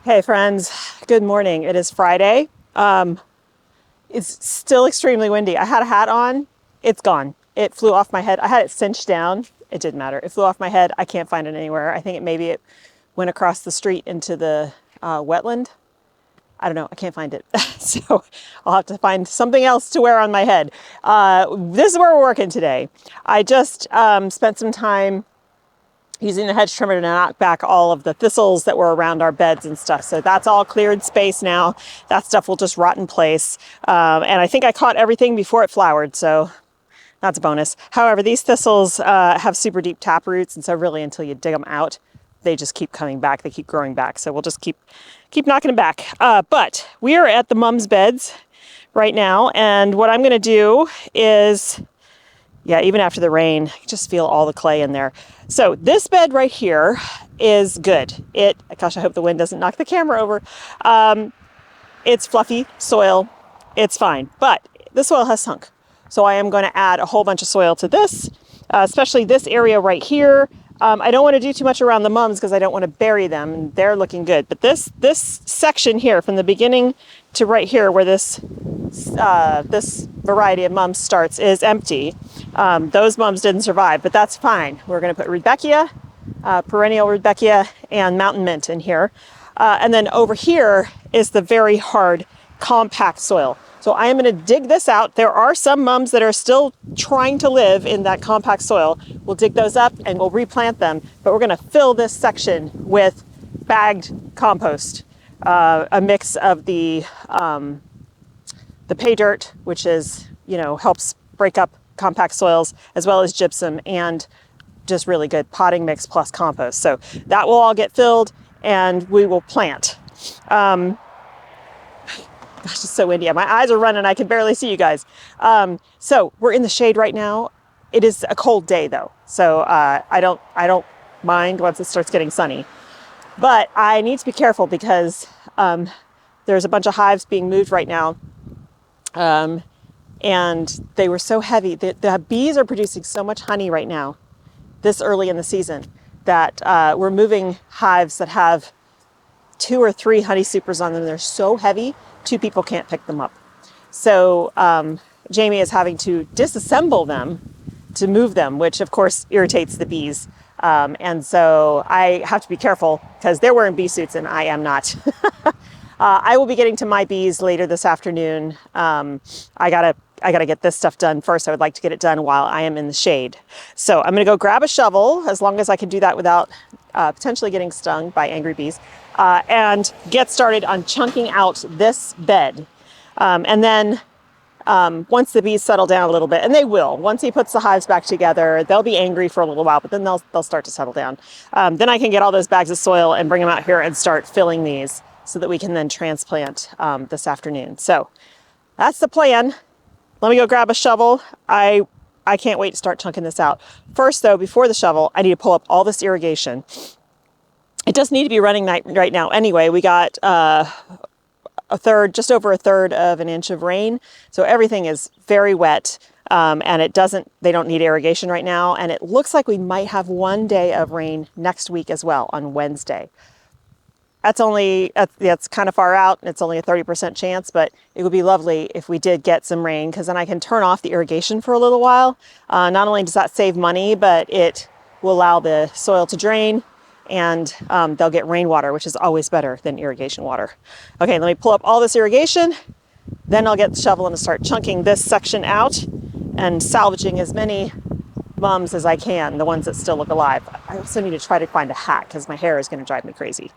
Hey friends, good morning. It is Friday. It's still extremely windy. I had a hat on, it's gone. It flew off my head. I had it cinched down. It didn't matter. It flew off my head. I can't find it anywhere. I think it went across the street into the wetland. I don't know. I can't find it. So I'll have to find something else to wear on my head. This is where we're working today. I just spent some time using the hedge trimmer to knock back all of the thistles that were around our beds and stuff. So that's all cleared space now. That stuff will just rot in place. And I think I caught everything before it flowered, so that's a bonus. However, these thistles have super deep tap roots, and so really until you dig them out, they just keep coming back. They keep growing back. So we'll just keep knocking them back. But we are at the mums beds right now, and what I'm gonna do is, yeah, even after the rain, I just feel all the clay in there. So this bed right here is good. Gosh, I hope the wind doesn't knock the camera over. It's fluffy soil. It's fine, but the soil has sunk. So I am going to add a whole bunch of soil to this, especially this area right here. I don't want to do too much around the mums because I don't want to bury them, and they're looking good. But this section here, from the beginning to right here, where this variety of mums starts, is empty. Those mums didn't survive, but that's fine. We're going to put Rudbeckia, perennial Rudbeckia, and mountain mint in here. And then over here is the very hard, compact soil. So I am going to dig this out. There are some mums that are still trying to live in that compact soil. We'll dig those up and we'll replant them, but we're going to fill this section with bagged compost, a mix of the pay dirt, which is, helps break up compact soils, as well as gypsum, and just really good potting mix plus compost. So that will all get filled and we will plant. Gosh, it's so windy. My eyes are running. I can barely see you guys. So we're in the shade right now. It is a cold day though. So I don't mind once it starts getting sunny, but I need to be careful because there's a bunch of hives being moved right now. And they were so heavy. The bees are producing so much honey right now, this early in the season, that we're moving hives that have 2 or 3 honey supers on them. They're so heavy, 2 people can't pick them up. So Jamie is having to disassemble them to move them, which of course irritates the bees. And so I have to be careful because they're wearing bee suits and I am not. I will be getting to my bees later this afternoon. I gotta get this stuff done first. I would like to get it done while I am in the shade. So I'm gonna go grab a shovel, as long as I can do that without potentially getting stung by angry bees, and get started on chunking out this bed. And then once the bees settle down a little bit, and they will, once he puts the hives back together, they'll be angry for a little while, but then they'll start to settle down. Then I can get all those bags of soil and bring them out here and start filling these so that we can then transplant this afternoon. So that's the plan. Let me go grab a shovel. I can't wait to start chunking this out. First though, before the shovel, I need to pull up all this irrigation. It does need to be running right now anyway. We got just over a third of an inch of rain. So everything is very wet, and they don't need irrigation right now. And it looks like we might have 1 day of rain next week as well, on Wednesday. That's kind of far out, and it's only a 30% chance, but it would be lovely if we did get some rain, because then I can turn off the irrigation for a little while. Not only does that save money, but it will allow the soil to drain, and they'll get rainwater, which is always better than irrigation water. Okay, let me pull up all this irrigation, then I'll get the shovel and start chunking this section out and salvaging as many mums as I can, the ones that still look alive. I also need to try to find a hat because my hair is going to drive me crazy.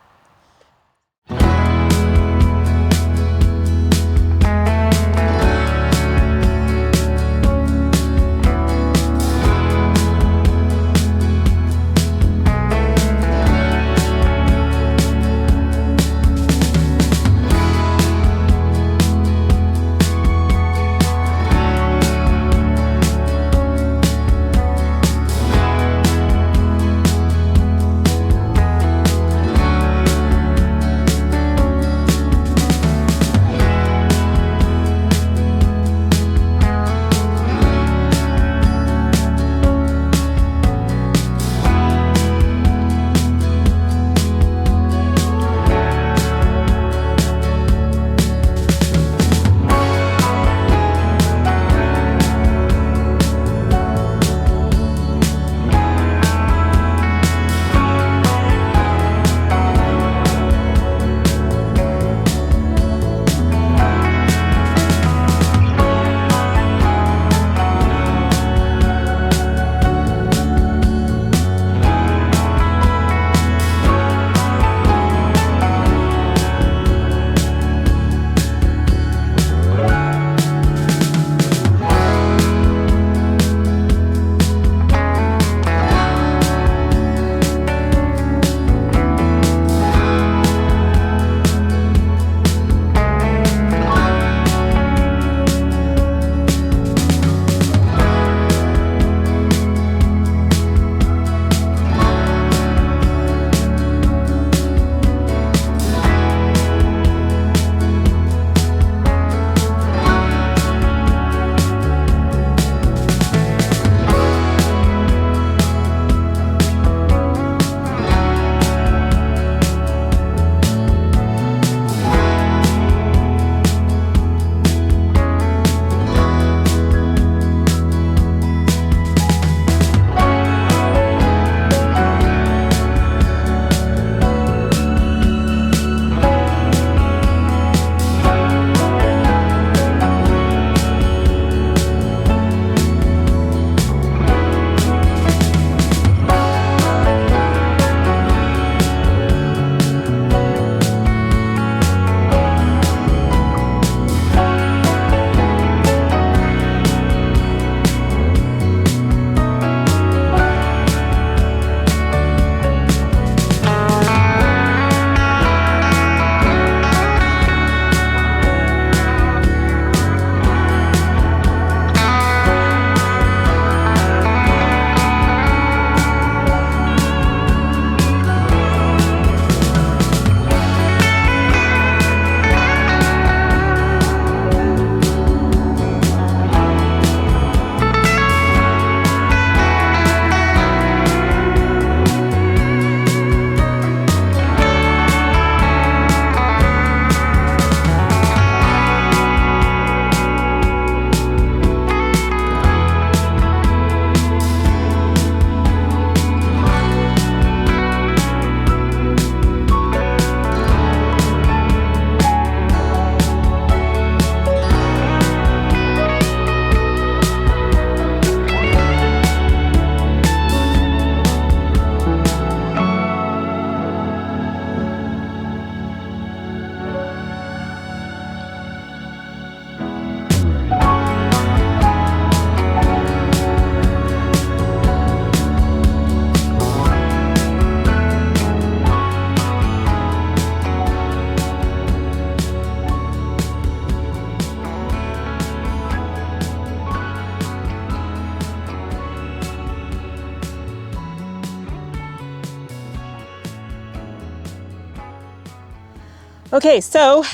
Okay, so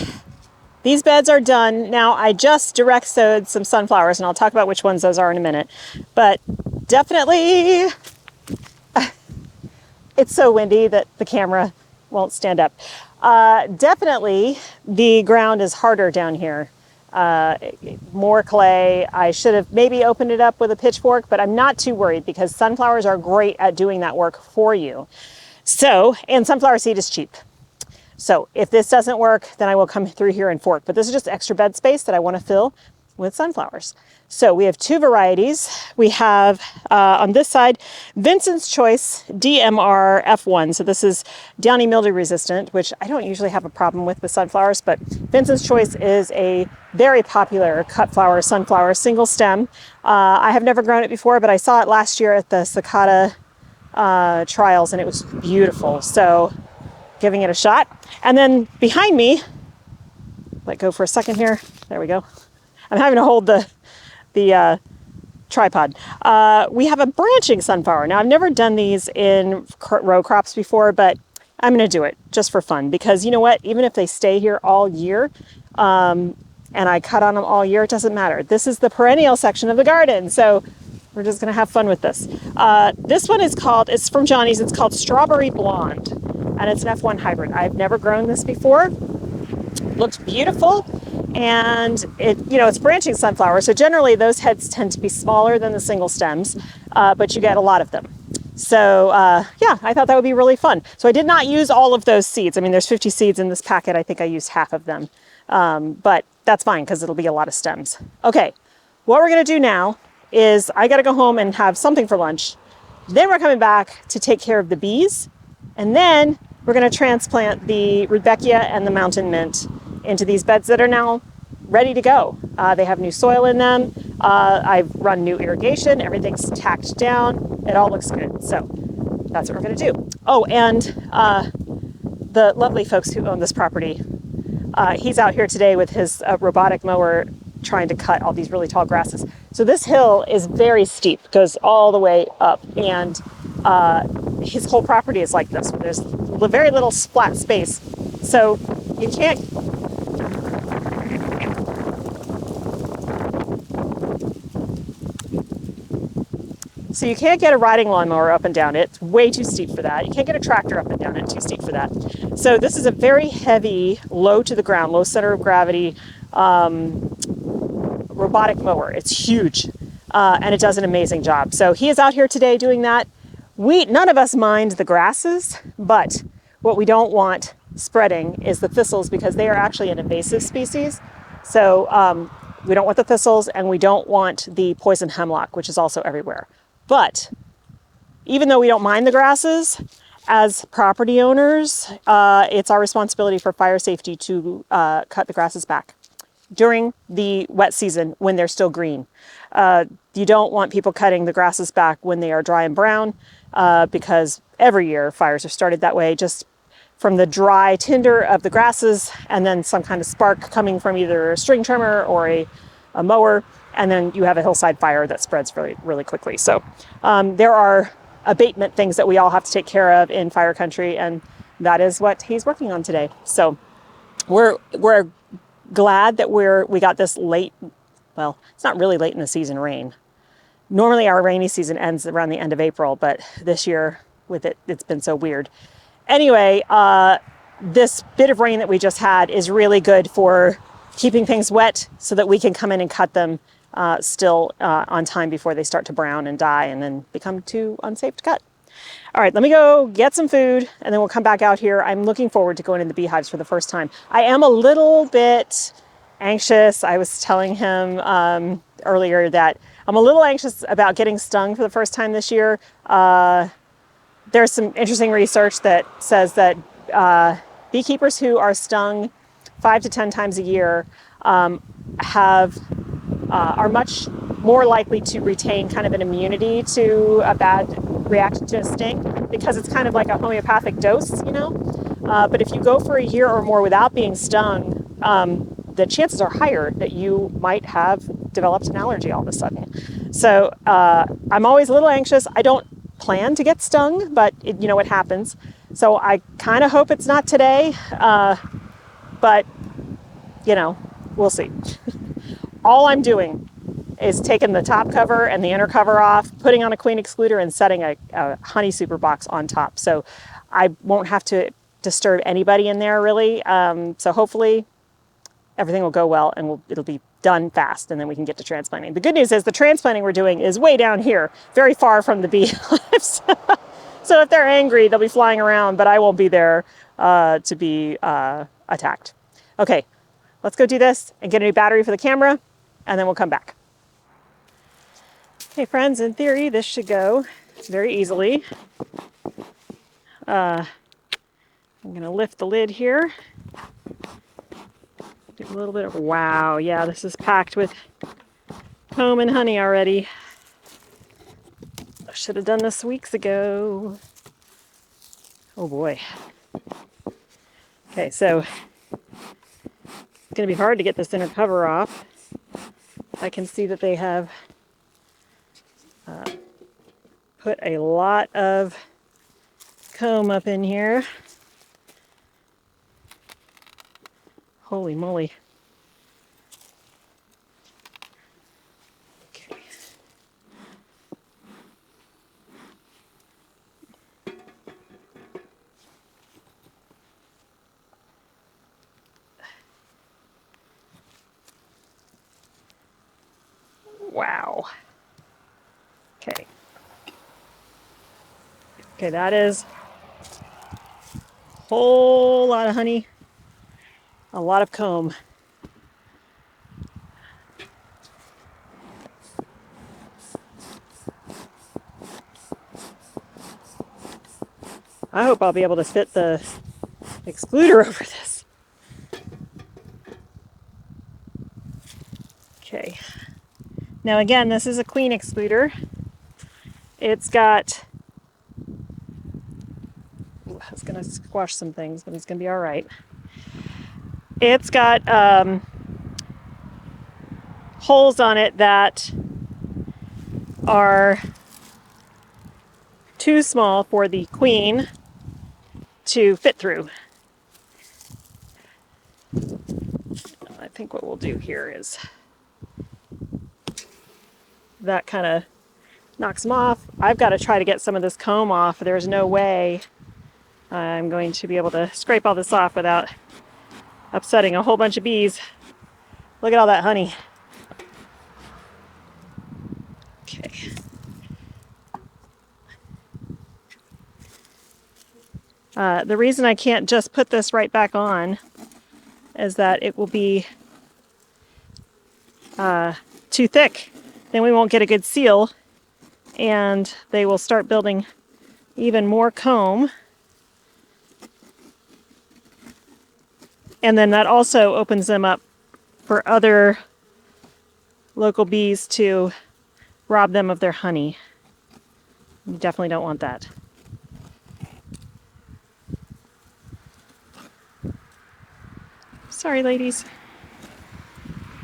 these beds are done. Now I just direct sowed some sunflowers, and I'll talk about which ones those are in a minute. But definitely, it's so windy that the camera won't stand up. Definitely, the ground is harder down here. More clay. I should have maybe opened it up with a pitchfork, but I'm not too worried because sunflowers are great at doing that work for you. So, and sunflower seed is cheap. So if this doesn't work, then I will come through here and fork. But this is just extra bed space that I want to fill with sunflowers. So we have two varieties. We have on this side, Vincent's Choice DMR F1. So this is downy mildew resistant, which I don't usually have a problem with sunflowers, but Vincent's Choice is a very popular cut flower sunflower, single stem. I have never grown it before, but I saw it last year at the cicada trials and it was beautiful. So giving it a shot. And then behind me, let go for a second here. There we go. I'm having to hold the tripod. We have a branching sunflower. Now I've never done these in row crops before, but I'm going to do it just for fun because you know what? Even if they stay here all year, and I cut on them all year, it doesn't matter. This is the perennial section of the garden. So we're just going to have fun with this. This one is it's from Johnny's. It's called Strawberry Blonde. And it's an F1 hybrid. I've never grown this before. Looks beautiful. And it's branching sunflower. So generally those heads tend to be smaller than the single stems, but you get a lot of them. So yeah, I thought that would be really fun. So I did not use all of those seeds. I mean, there's 50 seeds in this packet. I think I used half of them. But that's fine because it'll be a lot of stems. Okay, what we're gonna do now is I gotta go home and have something for lunch. Then we're coming back to take care of the bees. And then we're going to transplant the Rudbeckia and the mountain mint into these beds that are now ready to go. They have new soil in them. I've run new irrigation. Everything's tacked down. It all looks good. So that's what we're going to do. Oh, and the lovely folks who own this property, he's out here today with his robotic mower trying to cut all these really tall grasses. So this hill is very steep, goes all the way up, and his whole property is like this. There's very little flat space, so you can't get a riding lawnmower up and down it. It's way too steep for that. You can't get a tractor up and down it. Too steep for that. So this is a very heavy, low to the ground, low center of gravity robotic mower. It's huge, and it does an amazing job. So he is out here today doing that. None of us mind the grasses, but what we don't want spreading is the thistles because they are actually an invasive species. So we don't want the thistles and we don't want the poison hemlock, which is also everywhere. But even though we don't mind the grasses, as property owners, it's our responsibility for fire safety to cut the grasses back during the wet season when they're still green. You don't want people cutting the grasses back when they are dry and brown because every year fires are started that way, just from the dry tinder of the grasses and then some kind of spark coming from either a string trimmer or a mower, and then you have a hillside fire that spreads really, really quickly. So there are abatement things that we all have to take care of in fire country, and that is what he's working on today. So we're glad that we got this late. Well, it's not really late in the season rain. Normally our rainy season ends around the end of April, but this year with it's been so weird. Anyway, this bit of rain that we just had is really good for keeping things wet so that we can come in and cut them still on time before they start to brown and die and then become too unsafe to cut. All right, let me go get some food and then we'll come back out here. I'm looking forward to going in the beehives for the first time. I am a little bit anxious. I was telling him earlier that I'm a little anxious about getting stung for the first time this year. There's some interesting research that says that beekeepers who are stung 5 to 10 times a year are much more likely to retain kind of an immunity to a bad reaction to a sting because it's kind of like a homeopathic dose, you know? But if you go for a year or more without being stung, the chances are higher that you might have developed an allergy all of a sudden. So I'm always a little anxious. I don't plan to get stung, but it happens. So I kind of hope it's not today. but you know, we'll see. All I'm doing is taking the top cover and the inner cover off, putting on a queen excluder, and setting a honey super box on top. So I won't have to disturb anybody in there really. So hopefully everything will go well and it'll be done fast, and then we can get to transplanting. The good news is the transplanting we're doing is way down here, very far from the beehives. So if they're angry, they'll be flying around, but I won't be there to be attacked. Okay, let's go do this and get a new battery for the camera, and then we'll come back. Okay, friends, in theory, this should go very easily. I'm going to lift the lid here. Do a little bit of, wow, yeah, this is packed with comb and honey already. I should have done this weeks ago. Oh boy. Okay, so it's going to be hard to get this inner cover off. I can see that they have put a lot of comb up in here. Holy moly. Okay. Wow. Okay. Okay, that is a whole lot of honey, a lot of comb. I hope I'll be able to fit the excluder over this. Okay. Now again, this is a queen excluder. It's got, it's going to squash some things, but it's going to be all right. It's got holes on it that are too small for the queen to fit through. I think what we'll do here is that kind of knocks them off. I've got to try to get some of this comb off. There's no way I'm going to be able to scrape all this off without upsetting a whole bunch of bees. Look at all that honey. Okay. The reason I can't just put this right back on is that it will be too thick. Then we won't get a good seal, and they will start building even more comb. And then that also opens them up for other local bees to rob them of their honey. You definitely don't want that. Sorry, ladies.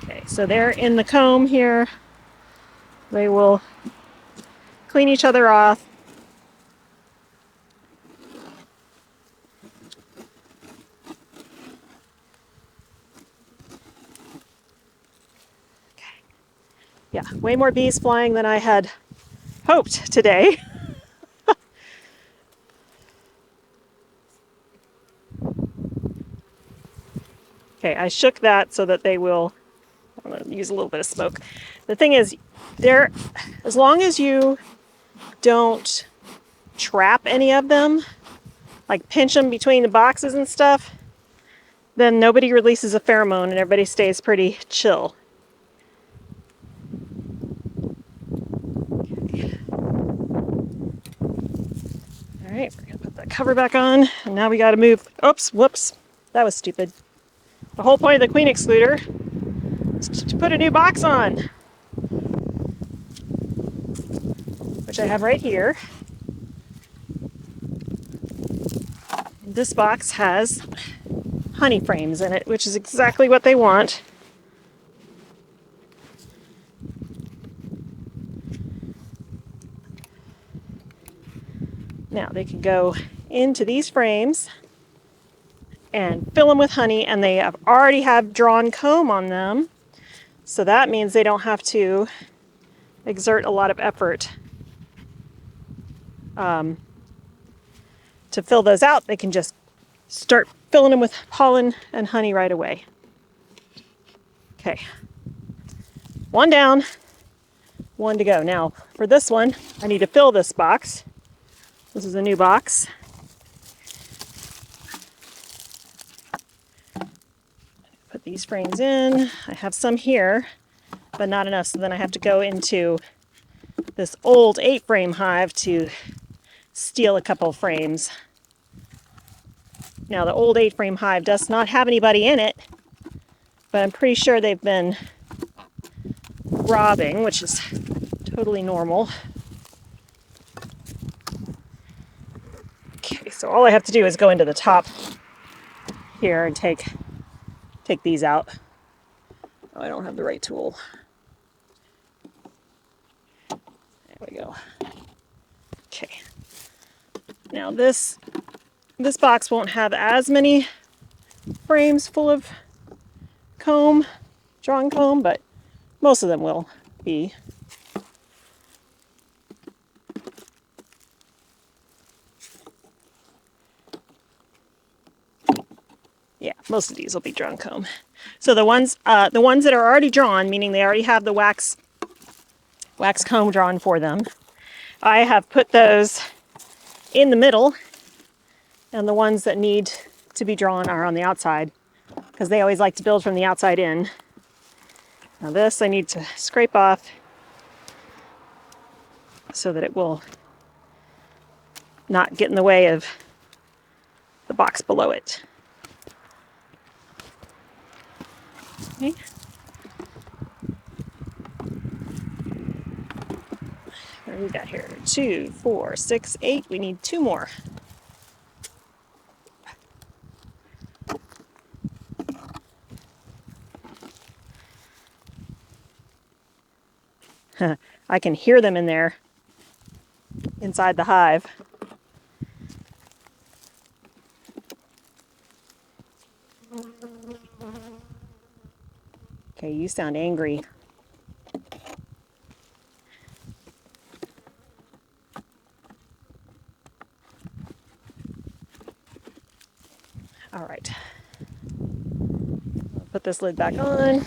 Okay, so they're in the comb here. They will clean each other off. Okay. Yeah, way more bees flying than I had hoped today. Okay, I shook that so that they will, I'm going to use a little bit of smoke. The thing is, as long as you don't trap any of them, like pinch them between the boxes and stuff, then nobody releases a pheromone and everybody stays pretty chill. Okay. All right, we're going to put that cover back on, and now we got to move. Oops, whoops, that was stupid. The whole point of the queen excluder is to put a new box on, which I have right here. This box has honey frames in it, which is exactly what they want. Now they can go into these frames and fill them with honey, and they already have drawn comb on them. So that means they don't have to exert a lot of effort to fill those out. They can just start filling them with pollen and honey right away. Okay, one down, one to go. Now for this one, I need to fill this box. This is a new box. Put these frames in. I have some here, but not enough, so then I have to go into this old 8-frame hive to steal a couple frames. Now the old 8-frame hive does not have anybody in it, but I'm pretty sure they've been robbing, which is totally normal. Okay, so all I have to do is go into the top here and take these out. Oh, I don't have the right tool. There we go. Okay. Now this box won't have as many frames full of comb, drawn comb, but most of them will be. Yeah, most of these will be drawn comb. So the ones that are already drawn, meaning they already have the wax comb drawn for them, I have put those in the middle, and the ones that need to be drawn are on the outside, because they always like to build from the outside in. Now this I need to scrape off so that it will not get in the way of the box below it. Okay. What do we got here? 2, 4, 6, 8. We need 2 more. I can hear them in there, inside the hive. Okay, you sound angry. All right. I'll put this lid back on.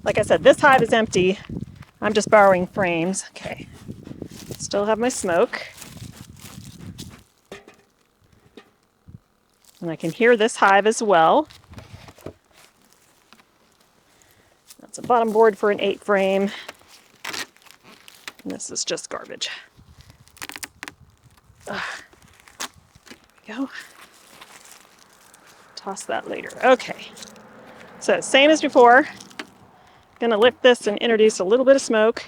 Like I said, this hive is empty. I'm just borrowing frames. Okay. Still have my smoke. And I can hear this hive as well. That's a bottom board for an 8-frame. And this is just garbage. There we go. Toss that later. Okay. So same as before. Gonna lift this and introduce a little bit of smoke.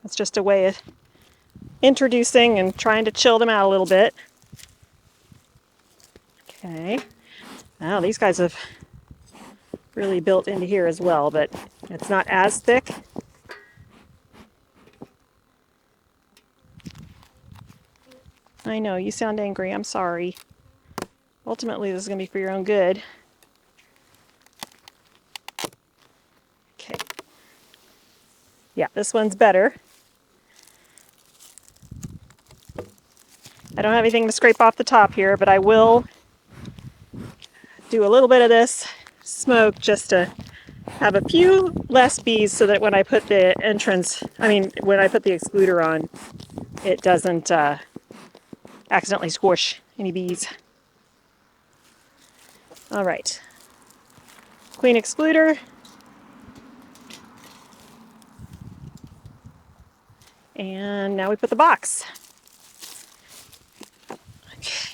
That's just a way of introducing and trying to chill them out a little bit. Okay. Now these guys have really built into here as well, but it's not as thick. I know, you sound angry. I'm sorry. Ultimately, this is going to be for your own good. Okay. Yeah, this one's better. I don't have anything to scrape off the top here, but I will do a little bit of this smoke just to have a few less bees so that when I put the when I put the excluder on, it doesn't accidentally squish any bees. All right, queen excluder. And now we put the box. Okay.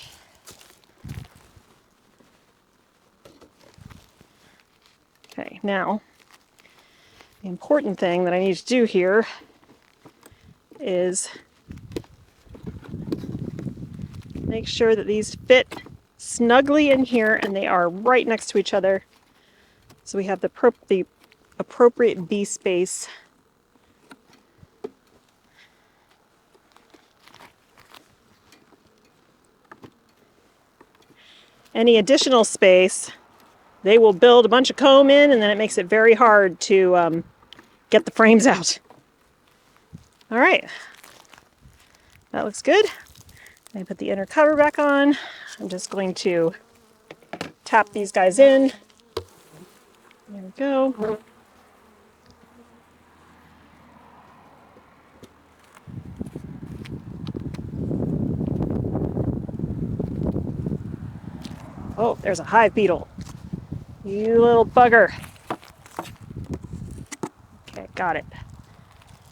Okay, now the important thing that I need to do here is make sure that these fit snugly in here and they are right next to each other, so we have the appropriate bee space. any additional space, they will build a bunch of comb in, and then it makes it very hard to get the frames out. All right, that looks good. I put the inner cover back on. I'm just going to tap these guys in. There we go. Oh, there's a hive beetle. You little bugger. Okay, got it.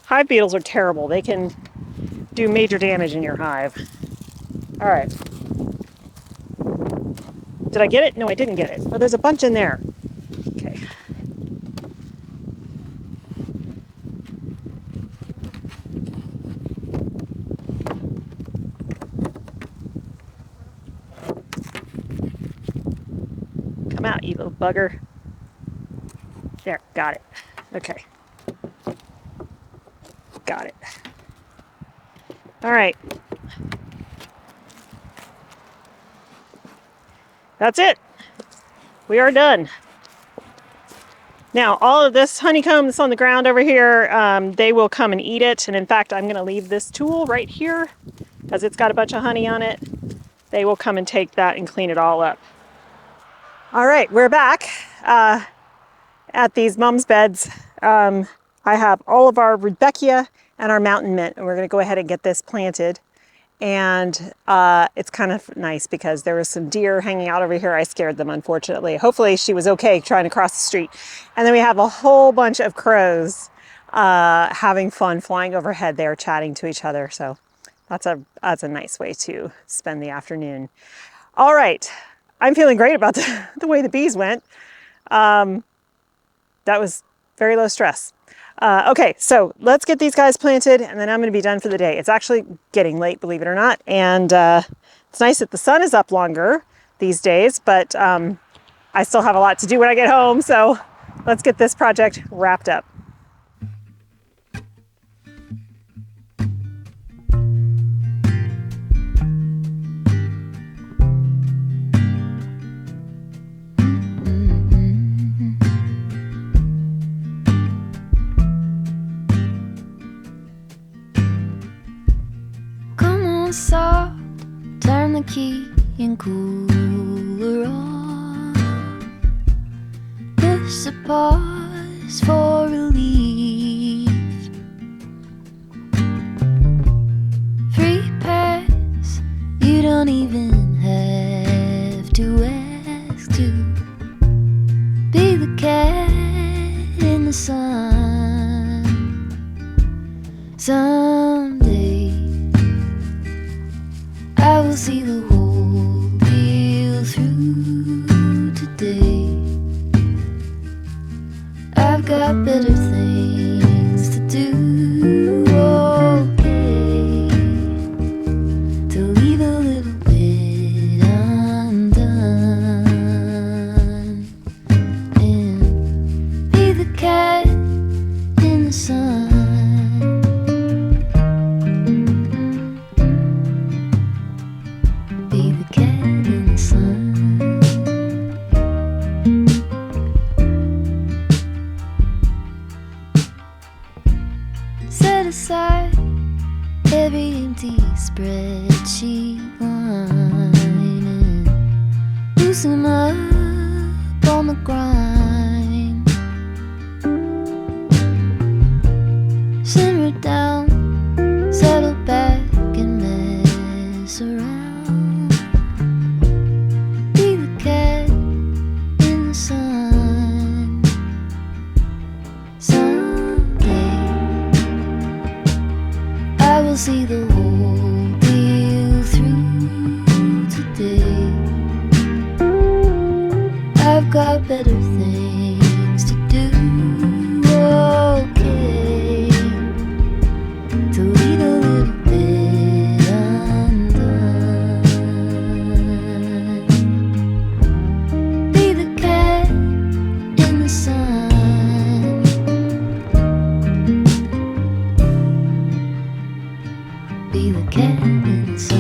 Hive beetles are terrible. They can do major damage in your hive. All right. Did I get it? No, I didn't get it. Oh, there's a bunch in there. Okay. Come out, you little bugger. There, got it. Okay. Got it. All right. That's it. We are done. Now, all of this honeycomb that's on the ground over here, they will come and eat it. And in fact, I'm going to leave this tool right here because it's got a bunch of honey on it. They will come and take that and clean it all up. All right, we're back at these mums beds. I have all of our rudbeckia and our mountain mint, and we're going to go ahead and get this planted. And it's kind of nice because there was some deer hanging out over here. I scared them, unfortunately. Hopefully she was okay trying to cross the street. And then we have a whole bunch of crows having fun flying overhead. They're chatting to each other. So that's a nice way to spend the afternoon. All right. I'm feeling great about the way the bees went. That was very low stress. Okay, so let's get these guys planted and then I'm going to be done for the day. It's actually getting late, believe it or not. And it's nice that the sun is up longer these days, but I still have a lot to do when I get home. So let's get this project wrapped up. Soft, turn the key and cooler on. Push the pause for relief. Free pass, you don't even have to ask to be the cat in the sun. Someday I will see the whole deal through today. I've got better things to do, okay, to leave a little bit undone and be the cat in the sun. Be the cat in the sun. Set aside every empty spreadsheet line and loosen up on the grind. Simmer down, settle back and mess around. See the whole deal through today. I've got better things to do, okay, to leave a little bit undone. Be the cat in the sun. Be the cat in the sun.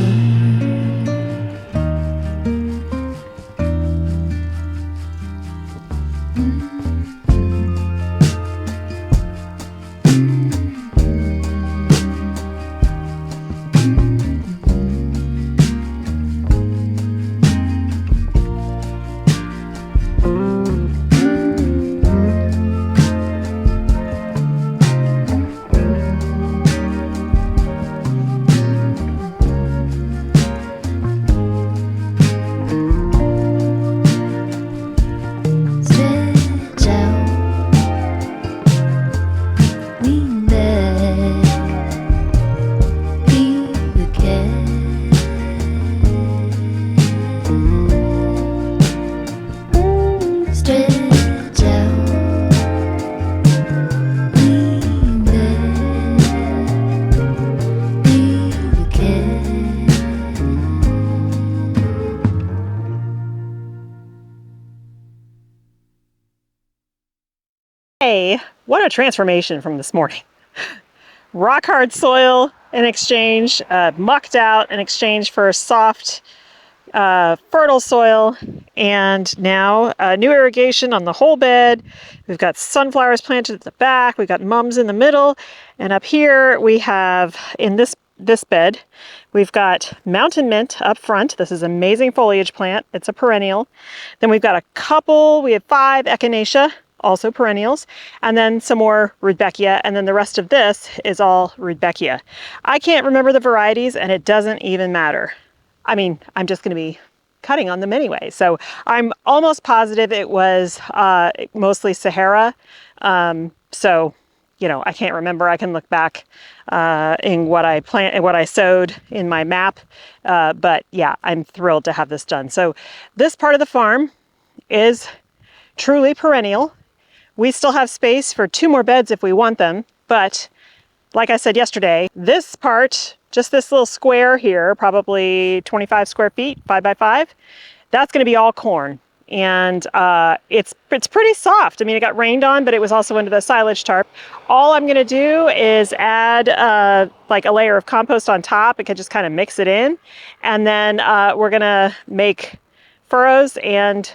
Okay, what a transformation from this morning. Rock hard soil in exchange, mucked out in exchange for soft, fertile soil, and now new irrigation on the whole bed. We've got sunflowers planted at the back, we've got mums in the middle, and up here we have, in this bed, we've got mountain mint up front. This is an amazing foliage plant. It's a perennial. Then we've got we have 5 echinacea, also perennials, and then some more rudbeckia, and then the rest of this is all rudbeckia. I can't remember the varieties, and it doesn't even matter. I mean, I'm just going to be cutting on them anyway. So I'm almost positive it was mostly Sahara. So, you know, I can't remember. I can look back in what I sowed in my map. But yeah, I'm thrilled to have this done. So this part of the farm is truly perennial. We still have space for 2 more beds if we want them, but like I said yesterday, this part, just this little square here, probably 25 square feet, 5 by 5, that's going to be all corn. And it's pretty soft. I mean, it got rained on, but it was also under the silage tarp. All I'm going to do is add like a layer of compost on top. It could just kind of mix it in. And then we're going to make furrows and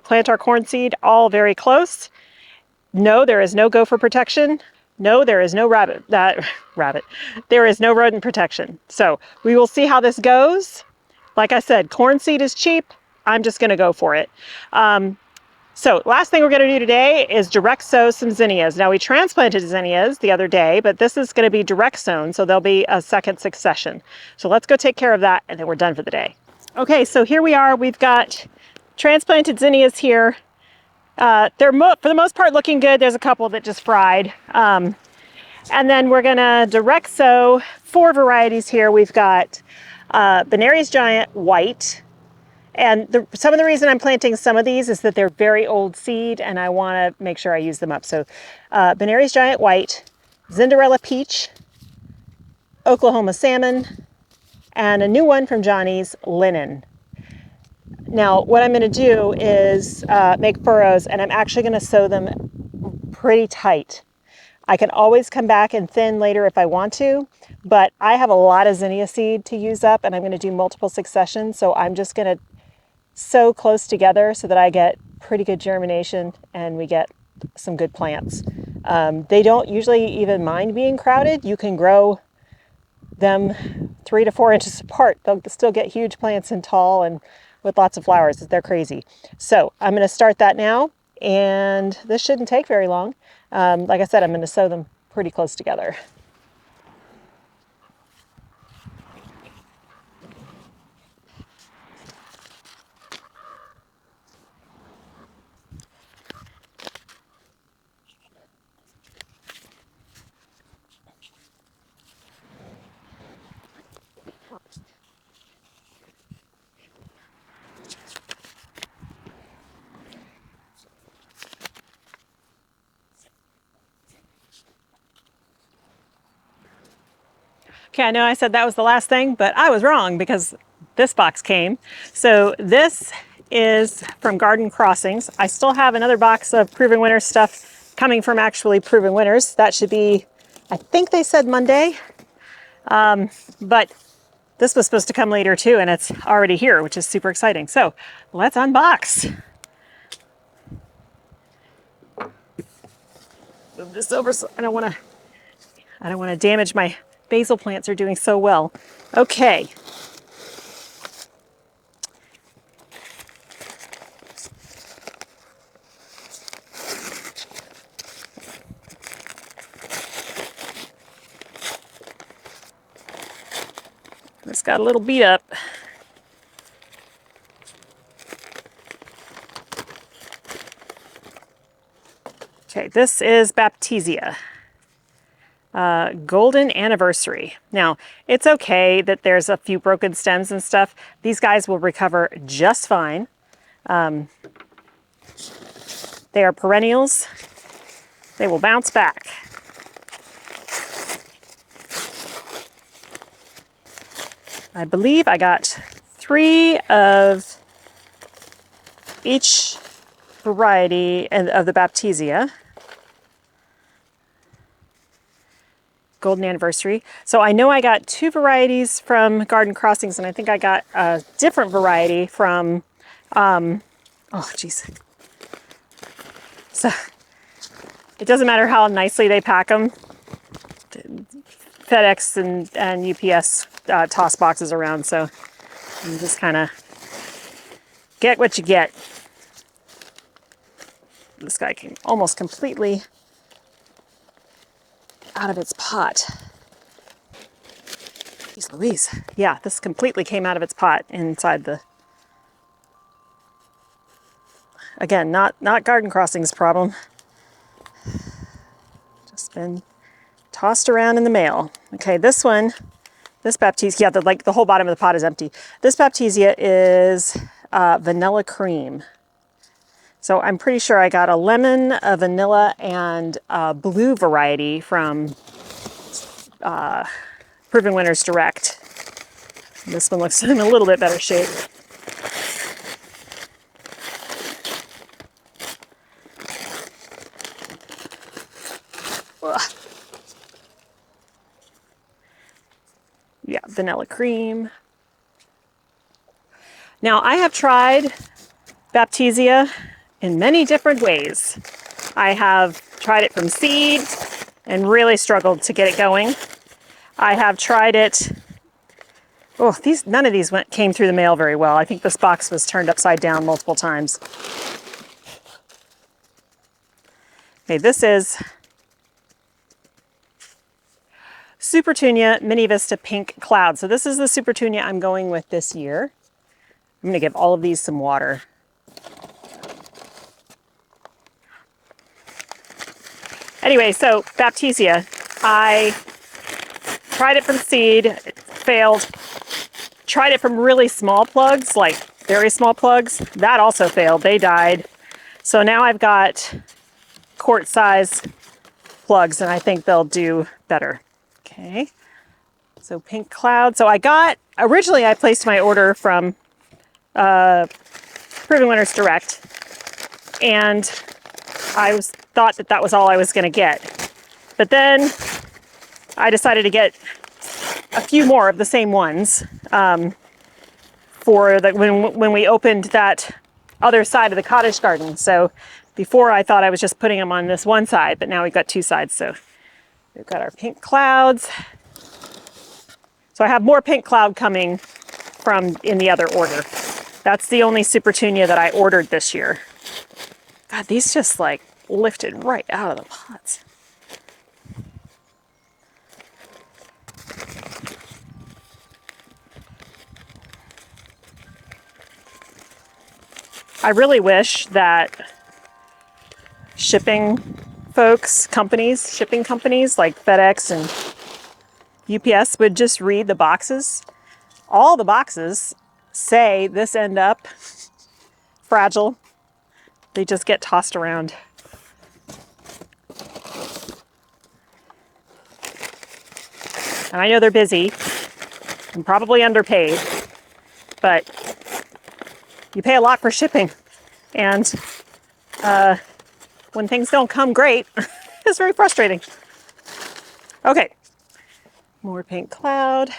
plant our corn seed all very close. No, there is no gopher protection. No, there is no there is no rodent protection. So we will see how this goes. Like I said, corn seed is cheap. I'm just gonna go for it. So last thing we're gonna do today is direct sow some zinnias. Now we transplanted zinnias the other day, but this is gonna be direct sown, so there'll be a second succession. So let's go take care of that, and then we're done for the day. Okay, so here we are. We've got transplanted zinnias here. They're for the most part looking good. There's a couple that just fried. And then we're gonna direct sow 4 varieties here. We've got Benary's Giant White. And some of the reason I'm planting some of these is that they're very old seed and I wanna make sure I use them up. So Benary's Giant White, Cinderella Peach, Oklahoma Salmon, and a new one from Johnny's, Linen. Now, what I'm going to do is make furrows, and I'm actually going to sow them pretty tight. I can always come back and thin later if I want to, but I have a lot of zinnia seed to use up, and I'm going to do multiple successions, so I'm just going to sow close together so that I get pretty good germination and we get some good plants. They don't usually even mind being crowded. You can grow them 3 to 4 inches apart. They'll still get huge plants and tall and with lots of flowers. They're crazy. So I'm going to start that now, and this shouldn't take very long. Like I said, I'm going to sow them pretty close together. Okay, I know I said that was the last thing, but I was wrong because this box came. So this is from Garden Crossings. I still have another box of Proven Winners stuff coming from actually Proven Winners. That should be, I think they said Monday, but this was supposed to come later too, and it's already here, which is super exciting. So let's unbox. Move this over so I don't want to damage my basil plants are doing so well. Okay. This got a little beat up. Okay, this is Baptisia. Golden Anniversary. Now, it's okay that there's a few broken stems and stuff. These guys will recover just fine. They are perennials. They will bounce back. I believe I got 3 of each variety of the Baptisia. golden anniversary. So I know I got 2 varieties from Garden Crossings, and I think I got a different variety from, oh geez. So it doesn't matter how nicely they pack them. FedEx and UPS toss boxes around, so you just kind of get what you get. This guy came almost completely out of its pot. Jeez Louise. Yeah, this completely came out of its pot inside the... Again, not Garden Crossings problem. Just been tossed around in the mail. Okay, this one, this Baptisia, yeah, the whole bottom of the pot is empty. This Baptisia is vanilla cream. So I'm pretty sure I got a lemon, a vanilla, and a blue variety from Proven Winners Direct. This one looks in a little bit better shape. Ugh. Yeah, vanilla cream. Now I have tried Baptisia in many different ways. I have tried it from seed and really struggled to get it going. I have tried it, oh, none of these came through the mail very well. I think this box was turned upside down multiple times. Okay, this is Supertunia Mini Vista Pink Cloud. So this is the Supertunia I'm going with this year. I'm gonna give all of these some water. Anyway, so Baptisia, I tried it from seed, it failed. Tried it from really small plugs, like very small plugs. That also failed, they died. So now I've got quart size plugs, and I think they'll do better. Okay, so Pink Cloud. So originally I placed my order from Proven Winners Direct, and I thought that was all I was going to get. But then I decided to get a few more of the same ones for when we opened that other side of the cottage garden. So before I thought I was just putting them on this one side, but now we've got 2 sides. So we've got our pink clouds. So I have more pink cloud coming from in the other order. That's the only Supertunia that I ordered this year. God, these just like lifted right out of the pots. I really wish that shipping companies like FedEx and UPS would just read the boxes. All the boxes say this end up fragile. They just get tossed around. And I know they're busy and probably underpaid, but you pay a lot for shipping. And when things don't come great, it's very frustrating. Okay, more pink cloud.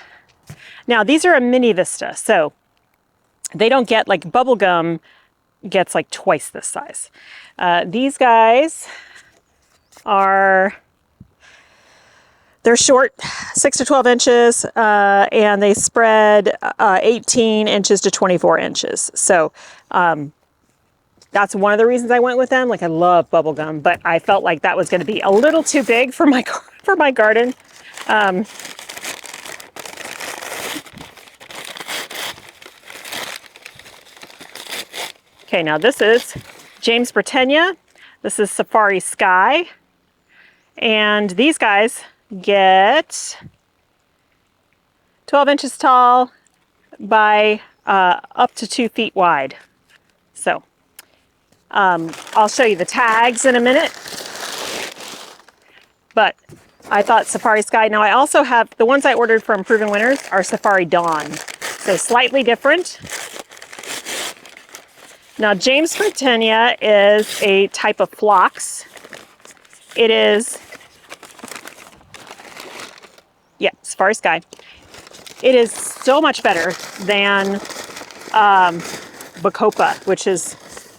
Now these are a mini Vista, so they don't get, like bubblegum gets like twice this size. These guys they're short, 6 to 12 inches, and they spread 18 inches to 24 inches. So that's one of the reasons I went with them. Like I love bubblegum, but I felt like that was going to be a little too big for my garden. Okay, now this is James Britannia. This is Safari Sky. And these guys get 12 inches tall by up to 2 feet wide. So I'll show you the tags in a minute. But I thought Safari Sky. Now I also have, the ones I ordered from Proven Winners are Safari Dawn. So slightly different. Now James Britannia is a type of phlox. It is Yeah, Safari Sky. It is so much better than Bacopa, which is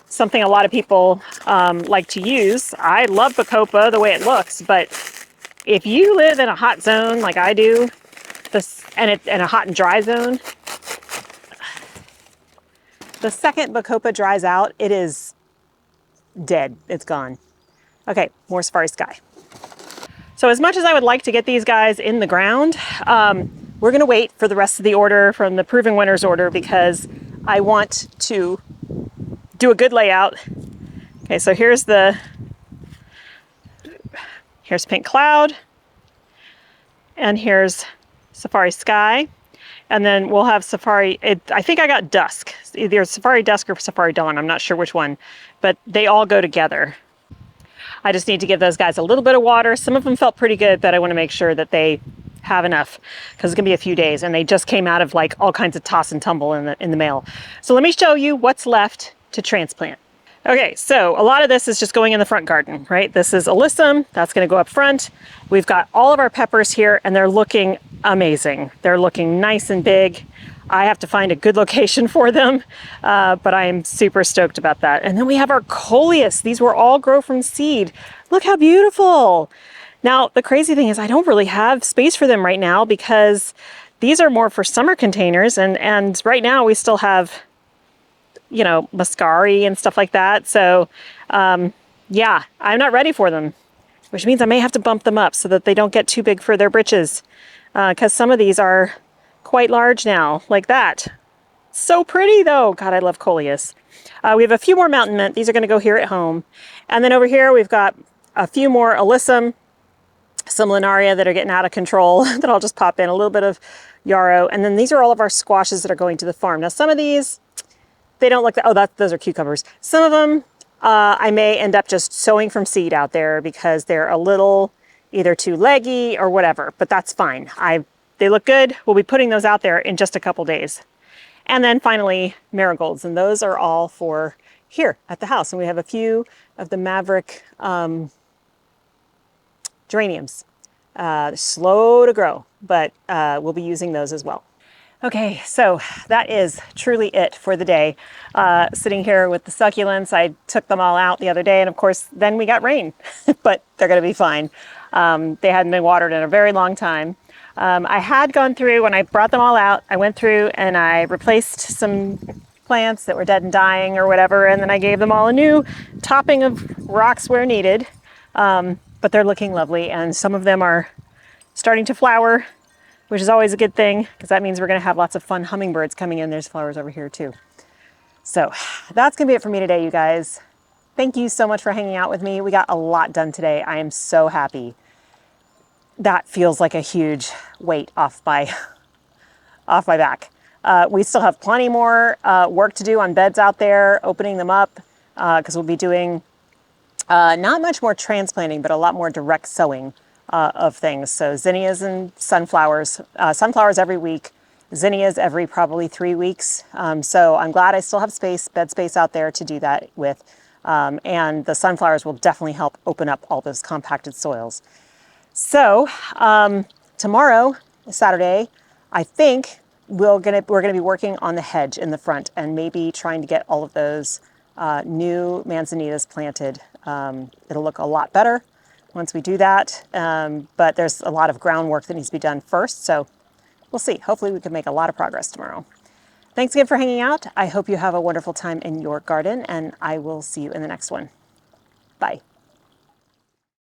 something a lot of people like to use. I love Bacopa the way it looks, but if you live in a hot zone like I do, and a hot and dry zone, the second Bacopa dries out, it is dead. It's gone. Okay, more Safari Sky. So as much as I would like to get these guys in the ground, we're going to wait for the rest of the order from the Proving Winners order because I want to do a good layout. Okay, so here's Pink Cloud, and here's Safari Sky, and then we'll have Safari, I think I got Dusk, either Safari Dusk or Safari Dawn, I'm not sure which one, but they all go together. I just need to give those guys a little bit of water. Some of them felt pretty good, but I want to make sure that they have enough because it's gonna be a few days and they just came out of like all kinds of toss and tumble in the mail. So let me show you what's left to transplant. Okay, so a lot of this is just going in the front garden, right? This is alyssum, that's gonna go up front. We've got all of our peppers here and they're looking amazing. They're looking nice and big. I have to find a good location for them, but I am super stoked about that. And then we have our coleus. These were all grow from seed. Look how beautiful. Now, the crazy thing is I don't really have space for them right now because these are more for summer containers. And right now we still have, you know, muscari and stuff like that. So yeah, I'm not ready for them, which means I may have to bump them up so that they don't get too big for their britches. Because some of these are quite large now, like that. So pretty though. God, I love coleus. We have a few more mountain mint. These are going to go here at home. And then over here we've got a few more alyssum, some linaria that are getting out of control that I'll just pop in, a little bit of yarrow. And then these are all of our squashes that are going to the farm. Now some of these, they don't look, those are cucumbers. Some of them I may end up just sowing from seed out there because they're a little either too leggy or whatever, but that's fine. They look good. We'll be putting those out there in just a couple days. And then finally, marigolds, and those are all for here at the house. And we have a few of the Maverick geraniums. Slow to grow, but we'll be using those as well. Okay, so that is truly it for the day. Sitting here with the succulents, I took them all out the other day, and of course, then we got rain, but they're gonna be fine. They hadn't been watered in a very long time. I had gone through, when I brought them all out, I went through and I replaced some plants that were dead and dying or whatever, and then I gave them all a new topping of rocks where needed. But they're looking lovely, and some of them are starting to flower, which is always a good thing, because that means we're gonna have lots of fun hummingbirds coming in. There's flowers over here too. So that's gonna be it for me today, you guys. Thank you so much for hanging out with me. We got a lot done today. I am so happy. That feels like a huge weight off my back. We still have plenty more work to do on beds out there, opening them up, because we'll be doing not much more transplanting, but a lot more direct sowing of things. So zinnias and sunflowers. Sunflowers every week, zinnias every probably 3 weeks. So I'm glad I still have bed space out there to do that with. And the sunflowers will definitely help open up all those compacted soils. So tomorrow, Saturday, I think we're gonna be working on the hedge in the front and maybe trying to get all of those new manzanitas planted. It'll look a lot better once we do that, but there's a lot of groundwork that needs to be done first, so we'll see. Hopefully we can make a lot of progress tomorrow. Thanks again for hanging out. I hope you have a wonderful time in your garden, and I will see you in the next one. Bye.